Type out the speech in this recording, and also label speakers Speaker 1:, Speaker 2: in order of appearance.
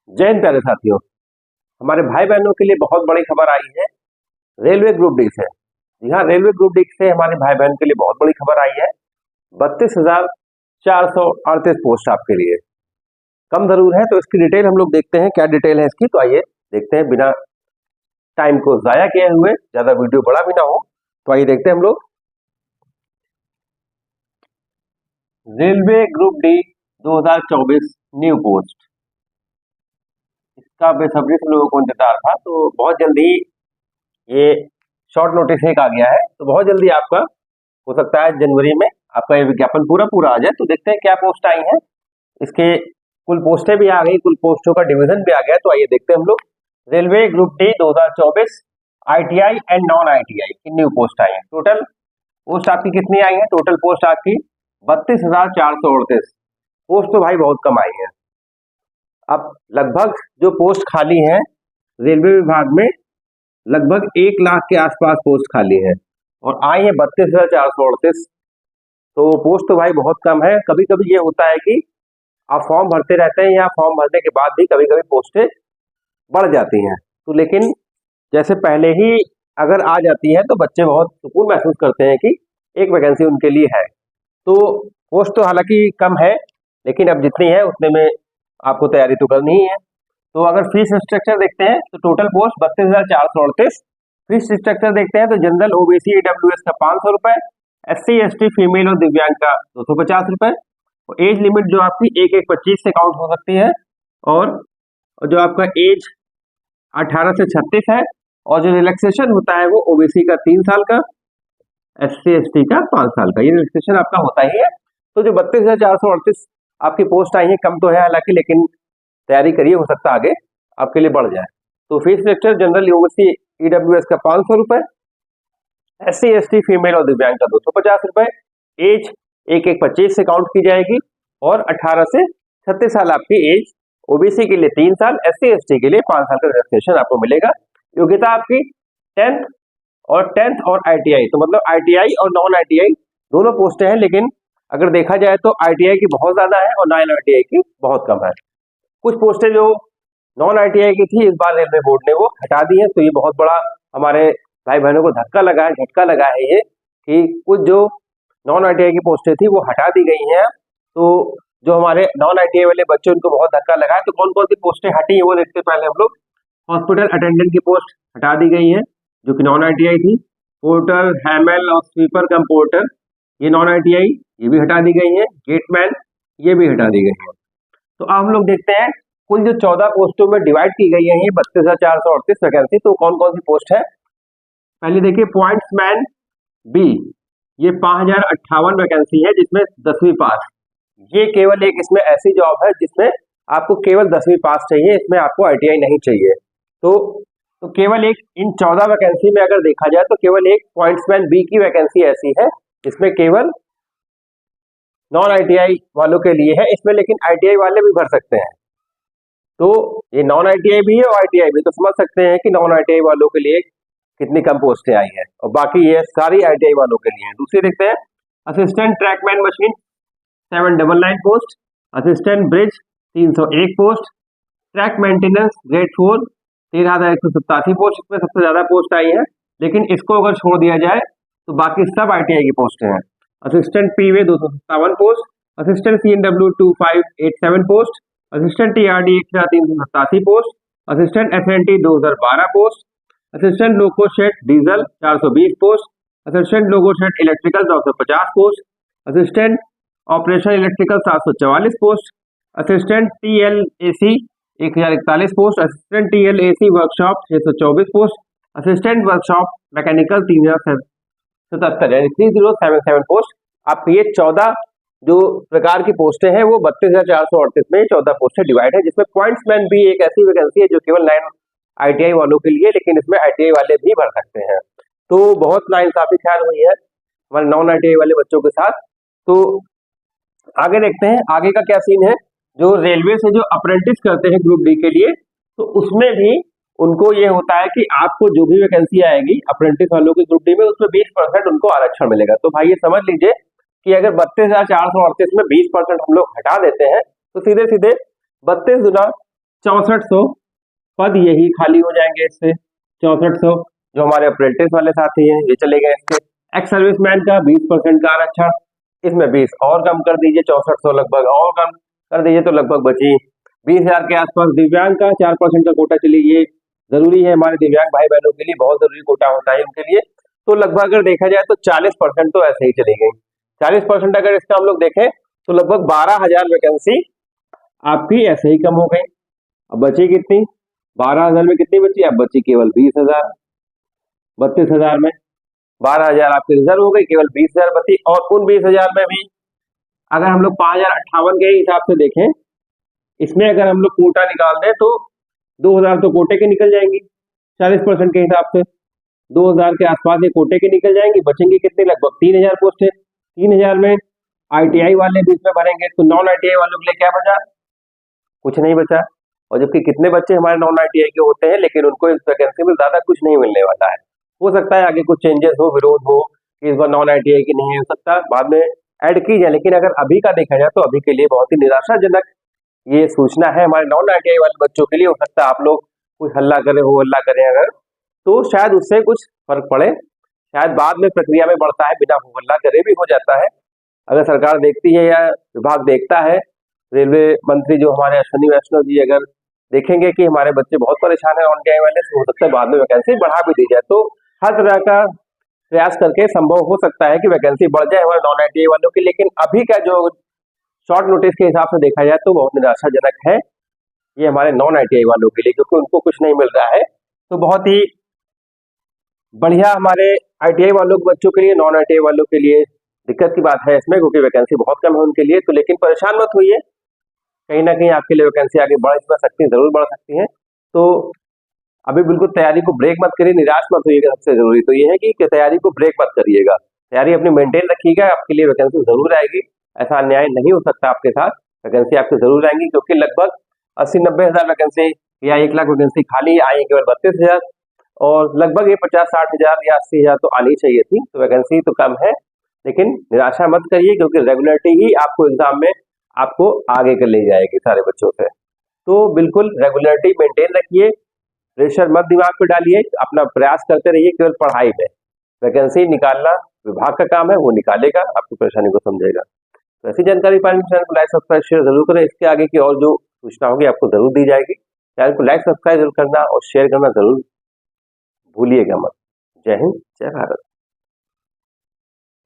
Speaker 1: जय हिंद प्यारे साथियों। हमारे भाई बहनों के लिए बहुत बड़ी खबर आई है रेलवे ग्रुप डी से। जी हाँ, रेलवे ग्रुप डी से हमारे भाई बहन के लिए बहुत बड़ी खबर आई है। 32,438 पोस्ट आपके लिए कम जरूर है, तो इसकी डिटेल हम लोग देखते हैं क्या डिटेल है इसकी। तो आइए देखते हैं, बिना टाइम को जाया किए हुए, ज्यादा वीडियो बड़ा भी ना हो, तो आइए देखते हैं हम लोग। Railway group D 2024 new post, इसका बेसब्री से लोगों को इंतजार था, तो बहुत जल्दी ये शॉर्ट नोटिस एक आ गया है। तो बहुत जल्दी आपका हो सकता है जनवरी में आपका ये विज्ञापन पूरा आ जाए। तो देखते हैं क्या पोस्ट आई है। इसके कुल पोस्टें भी आ गई, कुल पोस्टों का डिवीजन भी आ गया। तो आइए देखते हैं हम लोग। Railway group D 2024 ITI and non ITI की न्यू पोस्ट आई है। टोटल पोस्ट आपकी कितनी आई है? टोटल पोस्ट आपकी 32,438 पोस्ट। तो भाई बहुत कम आई है। अब लगभग जो पोस्ट खाली है रेलवे विभाग में, लगभग 1 लाख के आसपास पोस्ट खाली है और आई है 32,438। तो पोस्ट तो भाई बहुत कम है। कभी कभी ये होता है कि आप फॉर्म भरते रहते हैं या फॉर्म भरने के बाद भी कभी कभी पोस्टें बढ़ जाती हैं। तो लेकिन जैसे पहले ही अगर आ जाती है तो बच्चे बहुत सुकून महसूस करते हैं कि एक वैकेंसी उनके लिए है। तो पोस्ट तो हालांकि कम है, लेकिन अब जितनी है उतने में आपको तैयारी तो करनी ही है। तो अगर फीस स्ट्रक्चर देखते हैं तो टोटल पोस्ट 32,438। फीस स्ट्रक्चर देखते हैं तो जनरल OBC EWS का 500 रुपए, SC ST फीमेल और दिव्यांग का 250 रुपए। और एज लिमिट जो आपकी 1/1/25 से काउंट हो सकती है, और जो आपका एज 18 से 36 है। और जो रिलैक्सेशन होता है वो OBC का 3 साल का, SC ST का 5 साल का, ये रिलैक्सेशन आपका होता ही है। तो जो 32,438 आपकी पोस्ट आई है, कम तो है हालांकि, लेकिन तैयारी करिए, हो सकता है आगे आपके लिए बढ़ जाए। तो fees structure general OBC EWS का 500 रुपए, SC ST फीमेल और दिव्यांग का 250 रुपए। एज 1/1/25 से काउंट की जाएगी और 18 से 36 साल आपकी एज। OBC के लिए 3 साल, SC ST के लिए 5 साल का रिलैक्सेशन आपको मिलेगा। योग्यता आपकी 10th और ITI, तो मतलब ITI और नॉन ITI दोनों पोस्टें हैं, लेकिन अगर देखा जाए तो ITI की बहुत ज्यादा है और नॉन ITI की बहुत कम है। कुछ पोस्टें जो नॉन ITI की थी, इस बार रेलवे बोर्ड ने वो हटा दी है। तो ये बहुत बड़ा हमारे भाई बहनों को झटका लगा है ये, कि कुछ जो नॉन ITI की पोस्टें थी वो हटा दी गई हैं। तो जो हमारे नॉन ITI वाले बच्चे, उनको बहुत धक्का लगा है। तो कौन कौन सी पोस्टें हटी है वो देखते पहले हम लोग। हॉस्पिटल अटेंडेंट की पोस्ट हटा दी गई है जो कि नॉन ITI थी। पोर्टर, हैमल और स्वीपर कम पोर्टर, ये नॉन ITI, ये भी हटा दी गई है। गेटमैन, ये भी हटा दी गई है। तो अब हम लोग देखते हैं कुल जो 14 पोस्टों में डिवाइड की गई है ये 32,438 वैकेंसी। तो कौन कौन सी पोस्ट है? पहले देखिए पॉइंट्समैन B, ये 5,058 वैकेंसी है, जिसमें 10वीं पास। ये केवल एक इसमें ऐसी जॉब है जिसमें आपको केवल 10वीं पास चाहिए, इसमें आपको ITI नहीं चाहिए। तो केवल एक इन 14 वैकेंसी में अगर देखा जाए तो केवल एक पॉइंट्समैन B की वैकेंसी ऐसी है जिसमें केवल नॉन ITI वालों के लिए है इसमें, लेकिन ITI वाले भी भर सकते हैं। तो ये नॉन ITI भी है और ITI भी, तो समझ सकते हैं कि नॉन ITI वालों के लिए कितनी कम पोस्टें आई हैं, और बाकी ये सारी ITI वालों के लिए है। दूसरी देखते हैं assistant trackman machine 799 post, assistant bridge 301 post, track maintenance grade 4 13,187 post. इसमें सबसे ज्यादा पोस्ट आई है, लेकिन इसको अगर छोड़ दिया जाए तो बाकी सब ITI की पोस्टें हैं। Assistant PV 257 post, assistant CNW 2587 post, assistant TRD 1,387 post, assistant SNT 2012 post, assistant loco shed diesel 420 post, assistant loco shed electrical 950 post, assistant operation electrical 744 post, assistant TLAC 1,041 post, assistant TLAC workshop 624 post, assistant workshop mechanical 3,077 post. आपकी ये 14 जो प्रकार की पोस्टें हैं वो 32,438 में 14 पोस्टें डिवाइड है, जिसमें पॉइंट्समैन भी एक ऐसी वैकेंसी है जो केवल 9 ITI वालों के लिए, लेकिन इसमें ITI वाले भी भर सकते हैं। तो बहुत नाइंसाफी ख्याल हुई है हमारे नॉन ITI वाले बच्चों के साथ। तो आगे देखते हैं आगे का क्या सीन है। जो रेलवे से जो अप्रेंटिस करते हैं ग्रुप डी के लिए, तो उसमें भी उनको ये होता है कि आपको जो भी वैकेंसी आएगी अप्रेंटिस वालों की ग्रुप डी में, उसमें 20% उनको आरक्षण मिलेगा। तो भाई ये समझ लीजिए कि अगर 32,438 में 20% हम लोग हटा देते हैं तो सीधे सीधे 32 गुना 6400 पद यही खाली हो जाएंगे इससे। 6400 जो हमारे अप्रेंटिस वाले साथी हैं ये चले गए इसके। एक्स सर्विसमैन का 20% का आरक्षण, इसमें 20 और कम कर दीजिए, 6400 लगभग और कम कर दीजिए तो लगभग बची 20,000 के आसपास। दिव्यांग का 4% का कोटा, चलिए ये जरूरी है हमारे दिव्यांग भाई बहनों के लिए, बहुत जरूरी कोटा होता है उनके लिए। तो लगभग अगर देखा जाए तो 40% तो ऐसे ही चली गई। 40% अगर इसका हम लोग देखें तो लगभग 12,000 वैकेंसी आपकी ऐसे ही कम हो गई। अब बची कितनी? 12,000 में कितनी बची? अब बची केवल 20,000। 32,000 में 12,000 आपकी रिजर्व हो गई, केवल 20,000 बची। और उन 20,000 में भी अगर हम लोग 5,058 के हिसाब से देखें, इसमें अगर हम लोग कोटा निकाल दें तो 2,000 तो कोटे के निकल जाएंगी 40% के हिसाब से। 2,000 के आसपास ये कोटे के निकल जाएंगी, बचेंगे कितने? लगभग 3,000 पोस्ट है। 3,000 में आईटीआई वाले भी इसमें भरेंगे तो नॉन आईटीआई वालों के लिए क्या बचा? कुछ नहीं बचा। और जबकि कितने बच्चे हमारे नॉन आईटीआई के होते हैं, लेकिन उनको इस वैकेंसी में ज्यादा कुछ नहीं मिलने वाला है। हो सकता है आगे कुछ चेंजेस हो, विरोध हो कि इस बार नॉन आईटीआई की नहीं हो सकता, बाद में ऐड की जाए। लेकिन अगर अभी का देखा जाए तो अभी के लिए बहुत ही निराशाजनक ये सूचना है हमारे नॉन आईटीआई वाले बच्चों के लिए। हो सकता है आप लोग कुछ हल्ला करें, हो हल्ला करें अगर, तो शायद उससे कुछ फर्क पड़े, शायद बाद में प्रक्रिया में बढ़ता है, बिना हो हल्ला करे भी हो जाता है। अगर सरकार देखती है या विभाग देखता है, रेलवे मंत्री जो हमारे अश्विनी वैष्णव जी अगर देखेंगे कि हमारे बच्चे बहुत परेशान है ऑन टाइम वाले, तो हो सकता है बाद में वैकेंसी बढ़ा भी दी जाए। तो हर तरह का प्रयास करके संभव हो सकता है कि वैकेंसी बढ़ जाए हमारे नॉन आईटीआई वालों की। लेकिन अभी का जो शॉर्ट नोटिस के हिसाब से देखा जाए तो बहुत निराशाजनक है ये हमारे नॉन आईटीआई वालों के लिए, क्योंकि उनको कुछ नहीं मिल रहा है। तो बहुत ही बढ़िया हमारे आईटीआई वालों के बच्चों के लिए, नॉन आईटीआई वालों के लिए दिक्कत की बात है इसमें, क्योंकि वैकेंसी बहुत कम है उनके लिए। तो लेकिन परेशान मत होइए, कहीं ना कहीं आपके लिए वैकेंसी आगे बढ़ सकती है, जरूर बढ़ सकती है। तो अभी बिल्कुल तैयारी को ब्रेक मत करिए, निराश मत होइएगा। सबसे जरूरी तो ये है कि तैयारी को ब्रेक मत करिएगा, तैयारी अपनी मेंटेन रखिएगा, आपके लिए वैकेंसी जरूर आएगी। ऐसा अन्याय नहीं हो सकता आपके साथ, वैकेंसी आपकी जरूर आएंगी, क्योंकि लगभग 80-90 हजार वैकेंसी या 1 लाख वैकेंसी खाली आई केवल 32,000, और लगभग ये 50-60 हजार या 80 हजार तो आनी चाहिए थी। तो वैकेंसी तो कम है, लेकिन निराशा मत करिए, क्योंकि रेगुलरिटी ही आपको एग्जाम में आपको आगे कर ले जाएगी सारे बच्चों से। तो बिल्कुल रेगुलरिटी मेंटेन रखिए, प्रेशर मत दिमाग पे डालिए, अपना प्रयास करते रहिए केवल पढ़ाई में। वैकेंसी निकालना विभाग का काम है, वो निकालेगा, आपकी परेशानी को समझेगा। तो ऐसी जानकारी पाने के चैनल को लाइक सब्सक्राइब शेयर जरूर करें। इसके आगे की और जो सूचना होगी आपको जरूर दी जाएगी। चैनल को लाइक सब्सक्राइब जरूर करना और शेयर करना जरूर भूलिएगा मत। जय हिंद, जय भारत।